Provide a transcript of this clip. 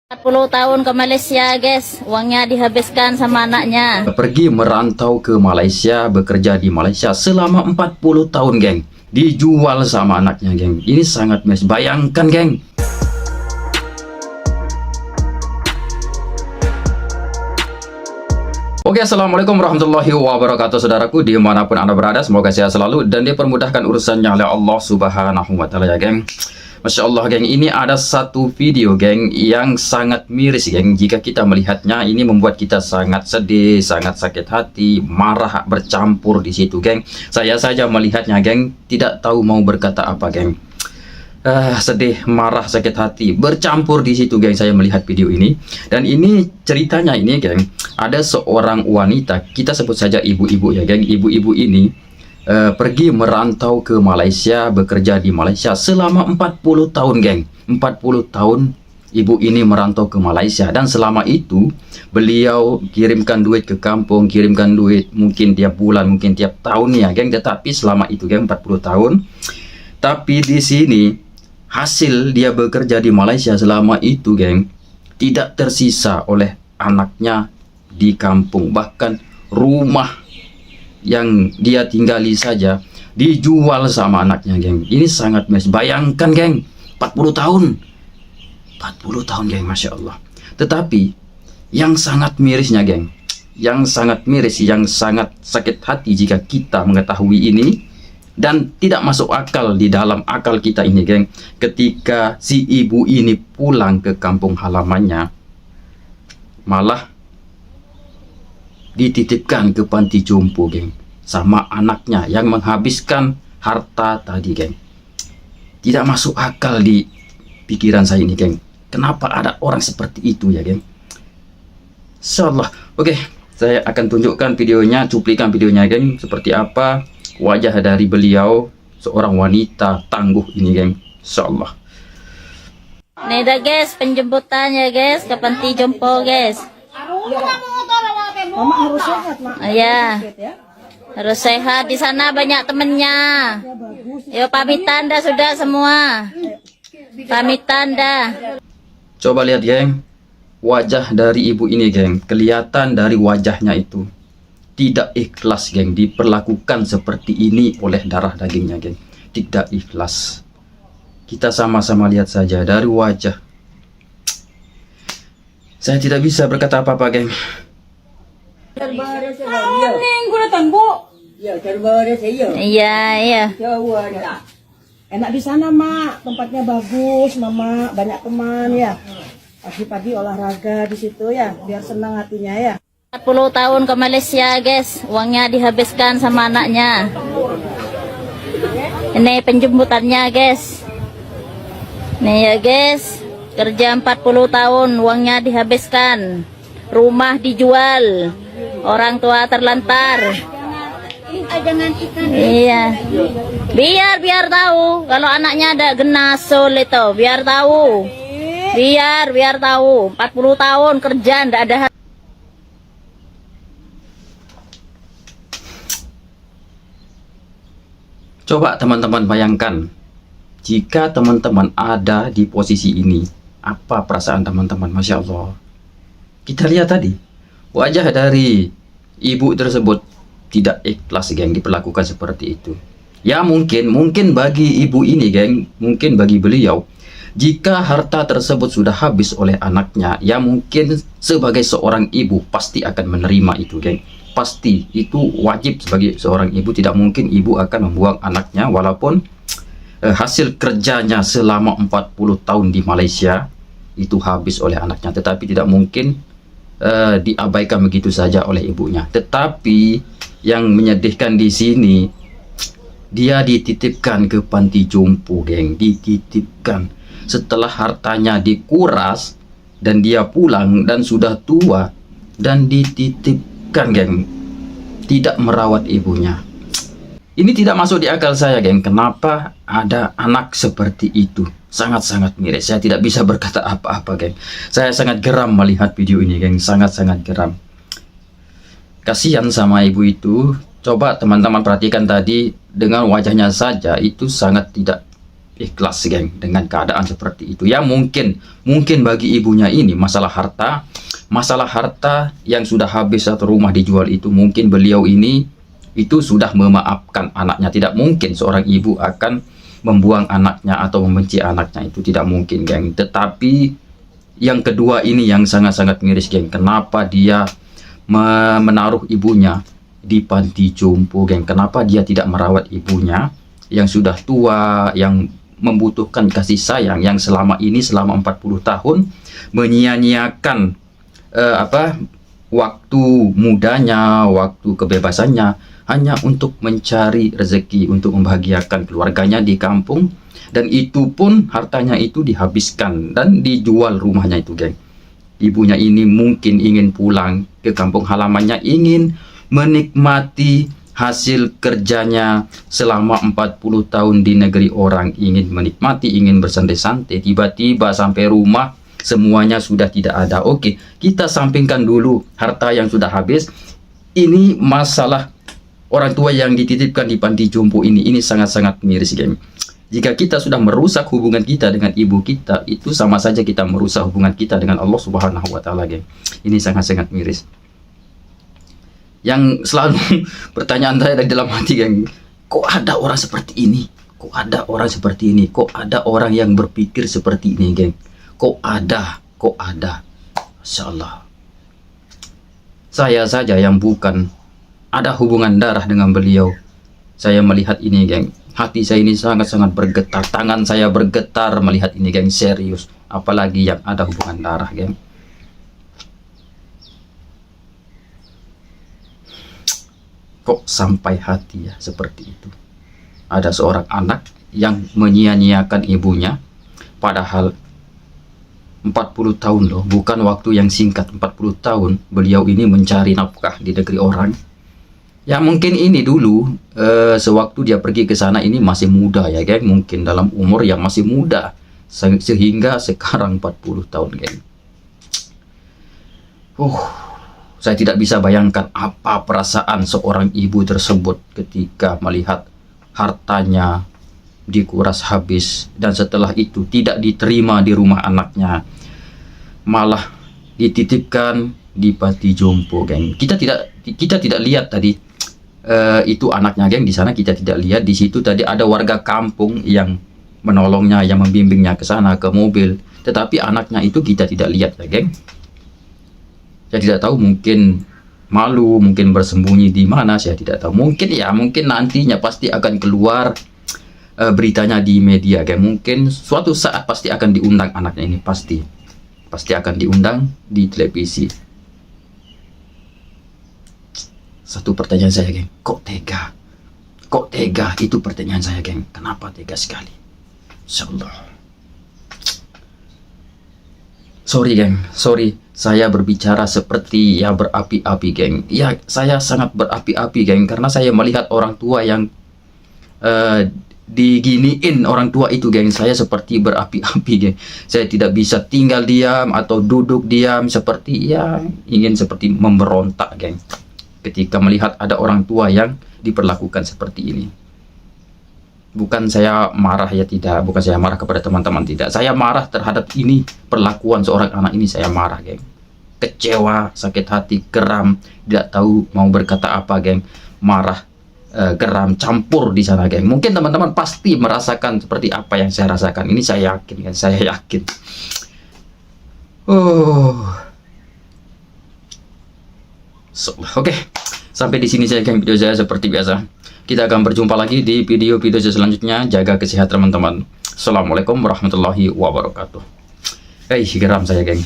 40 tahun ke Malaysia, guys. Uangnya dihabiskan sama anaknya. Pergi merantau ke Malaysia, bekerja di Malaysia selama 40 tahun, geng. Dijual sama anaknya, geng. Ini sangat mes. Bayangkan, geng. Oke, assalamualaikum warahmatullahi wabarakatuh, saudaraku, dimanapun anda berada. Semoga sehat selalu dan dipermudahkan urusannya oleh Allah subhanahu wa ta'ala, ya, geng. Masya Allah, geng, ini ada satu video, geng, yang sangat miris, geng. Jika kita melihatnya, ini membuat kita sangat sedih, sangat sakit hati, marah bercampur di situ, geng. Saya saja melihatnya, geng, tidak tahu mau berkata apa, geng. Sedih, marah, sakit hati bercampur di situ, geng. Saya melihat video ini, dan ini ceritanya ini, geng, ada seorang wanita, kita sebut saja ibu-ibu, ya, geng. Ibu-ibu ini pergi merantau ke Malaysia, bekerja di Malaysia selama 40 tahun, geng. 40 tahun ibu ini merantau ke Malaysia, dan selama itu beliau kirimkan duit ke kampung, kirimkan duit mungkin tiap bulan, mungkin tiap tahun, ya, geng. Tetapi selama itu, geng, 40 tahun. Tapi di sini hasil dia bekerja di Malaysia selama itu, geng, tidak tersisa oleh anaknya di kampung. Bahkan rumah yang dia tinggali saja dijual sama anaknya, geng. Ini sangat mes. Bayangkan, geng, 40 tahun. 40 tahun, geng, Masya Allah. Tetapi yang sangat mirisnya, geng, yang sangat miris, yang sangat sakit hati jika kita mengetahui ini, dan tidak masuk akal di dalam akal kita ini, geng, ketika si ibu ini pulang ke kampung halamannya, malah dititipkan ke panti jompo, geng, sama anaknya yang menghabiskan harta tadi, geng. Tidak masuk akal di pikiran saya ini, geng. Kenapa ada orang seperti itu, ya, geng? Insyaallah. Oke, saya akan tunjukkan videonya, cuplikan videonya, geng, seperti apa wajah dari beliau, seorang wanita tangguh ini, geng. Insyaallah. Nih dah, guys, penjemputannya, guys, ke panti jompo, guys. Mama harus sehat, Mak. Ya, Ya. harus sehat. Di sana banyak temennya. Yo, pamitan dah sudah semua. Pamitan dah. Coba lihat, geng, wajah dari ibu ini, geng. Kelihatan dari wajahnya itu tidak ikhlas, geng, diperlakukan seperti ini oleh darah dagingnya, geng. Tidak ikhlas. Kita sama-sama lihat saja dari wajah. Saya tidak bisa berkata apa-apa, geng. Iya, iya. Enak di sana, Mak. Tempatnya bagus, Mama. Banyak teman, ya. Pagi-pagi olahraga di situ, ya. Biar senang hatinya, ya. 40 tahun ke Malaysia, guys. Uangnya dihabiskan sama anaknya. Ini penjemputannya, guys. Nih, ya, guys. Kerja 40 tahun, uangnya dihabiskan. Rumah dijual. Orang tua terlantar. Iya. Biar tahu kalau anaknya ada genasul itu, biar tahu. Biar tahu. 40 tahun kerja ndak ada. Coba teman-teman bayangkan, jika teman-teman ada di posisi ini, apa perasaan teman-teman? Masya Allah. Kita lihat tadi, wajah dari ibu tersebut tidak ikhlas, geng, diperlakukan seperti itu. Ya, mungkin bagi ibu ini, geng, mungkin bagi beliau, jika harta tersebut sudah habis oleh anaknya, ya mungkin sebagai seorang ibu pasti akan menerima itu, geng. Pasti itu wajib sebagai seorang ibu. Tidak mungkin ibu akan membuang anaknya walaupun hasil kerjanya selama 40 tahun di Malaysia itu habis oleh anaknya. Tetapi tidak mungkin diabaikan begitu saja oleh ibunya. Tetapi yang menyedihkan di sini, dia dititipkan ke panti jompo, geng. Dititipkan setelah hartanya dikuras dan dia pulang dan sudah tua, dan dititipkan, geng, tidak merawat ibunya. Ini tidak masuk di akal saya, geng. Kenapa ada anak seperti itu? Sangat-sangat miris. Saya tidak bisa berkata apa-apa, geng. Saya sangat geram melihat video ini, geng. Sangat-sangat geram. Kasihan sama ibu itu. Coba teman-teman perhatikan tadi, dengan wajahnya saja itu sangat tidak ikhlas, geng, dengan keadaan seperti itu. Ya mungkin bagi ibunya ini masalah harta yang sudah habis atau rumah dijual itu, mungkin beliau ini itu sudah memaafkan anaknya. Tidak mungkin seorang ibu akan membuang anaknya atau membenci anaknya, itu tidak mungkin, geng. Tetapi yang kedua ini yang sangat-sangat miris, geng. Kenapa dia menaruh ibunya di panti jompo, geng? Kenapa dia tidak merawat ibunya yang sudah tua, yang membutuhkan kasih sayang, yang selama 40 tahun menyia-nyiakan waktu mudanya, waktu kebebasannya hanya untuk mencari rezeki, untuk membahagiakan keluarganya di kampung, dan itu pun hartanya itu dihabiskan dan dijual rumahnya itu, geng. Ibunya ini mungkin ingin pulang ke kampung halamannya, ingin menikmati hasil kerjanya selama 40 tahun di negeri orang, ingin menikmati, ingin bersantai-santai. Tiba-tiba sampai rumah semuanya sudah tidak ada. Oke, kita sampingkan dulu harta yang sudah habis. Ini masalah orang tua yang dititipkan di panti jompo ini sangat-sangat miris, geng. Jika kita sudah merusak hubungan kita dengan ibu kita, itu sama saja kita merusak hubungan kita dengan Allah Subhanahu wa Ta'ala, geng. Ini sangat-sangat miris. Yang selalu pertanyaan saya dari dalam hati, geng, kok ada orang seperti ini? Kok ada orang seperti ini? Kok ada orang yang berpikir seperti ini, geng? Kok ada? Masya Allah. Saya saja yang bukan ada hubungan darah dengan beliau, saya melihat ini, geng, hati saya ini sangat-sangat bergetar, tangan saya bergetar melihat ini, geng, serius. Apalagi yang ada hubungan darah, geng. Kok sampai hati ya seperti itu? Ada seorang anak yang menyia-nyiakan ibunya, padahal 40 tahun loh, bukan waktu yang singkat. 40 tahun beliau ini mencari nafkah di negeri orang. Ya mungkin ini dulu sewaktu dia pergi ke sana ini masih muda ya, geng, mungkin dalam umur yang masih muda, sehingga sekarang 40 tahun, geng. Saya tidak bisa bayangkan apa perasaan seorang ibu tersebut ketika melihat hartanya dikuras habis, dan setelah itu tidak diterima di rumah anaknya, malah dititipkan di panti jompo, geng. Kita tidak lihat tadi itu anaknya, geng. Di sana kita tidak lihat. Di situ tadi ada warga kampung yang menolongnya, yang membimbingnya ke sana ke mobil, tetapi anaknya itu kita tidak lihat ya, geng. Saya tidak tahu, mungkin malu, mungkin bersembunyi di mana, saya tidak tahu. Mungkin nantinya pasti akan keluar beritanya di media, geng. Mungkin suatu saat pasti akan diundang anaknya ini, pasti akan diundang di televisi. Satu pertanyaan saya, geng, kok tega? Itu pertanyaan saya, geng. Kenapa tega sekali? Insyaallah. Sorry, geng, saya berbicara seperti ya berapi-api, geng. Ya, saya sangat berapi-api, geng, karena saya melihat orang tua yang diginiin orang tua itu, geng. Saya seperti berapi-api, geng. Saya tidak bisa tinggal diam atau duduk diam, seperti ya ingin seperti memberontak, geng, ketika melihat ada orang tua yang diperlakukan seperti ini. Bukan saya marah ya, tidak, bukan saya marah kepada teman-teman, tidak. Saya marah terhadap ini, perlakuan seorang anak ini saya marah, geng. Kecewa, sakit hati, geram, tidak tahu mau berkata apa, geng. Marah, geram, campur di sana, geng. Mungkin teman-teman pasti merasakan seperti apa yang saya rasakan. Ini saya yakin, kan, saya yakin. Oke. Sampai di sini saya, geng, video saya seperti biasa. Kita akan berjumpa lagi di video-video selanjutnya. Jaga kesehatan, teman-teman. Assalamualaikum warahmatullahi wabarakatuh. Geram saya, geng.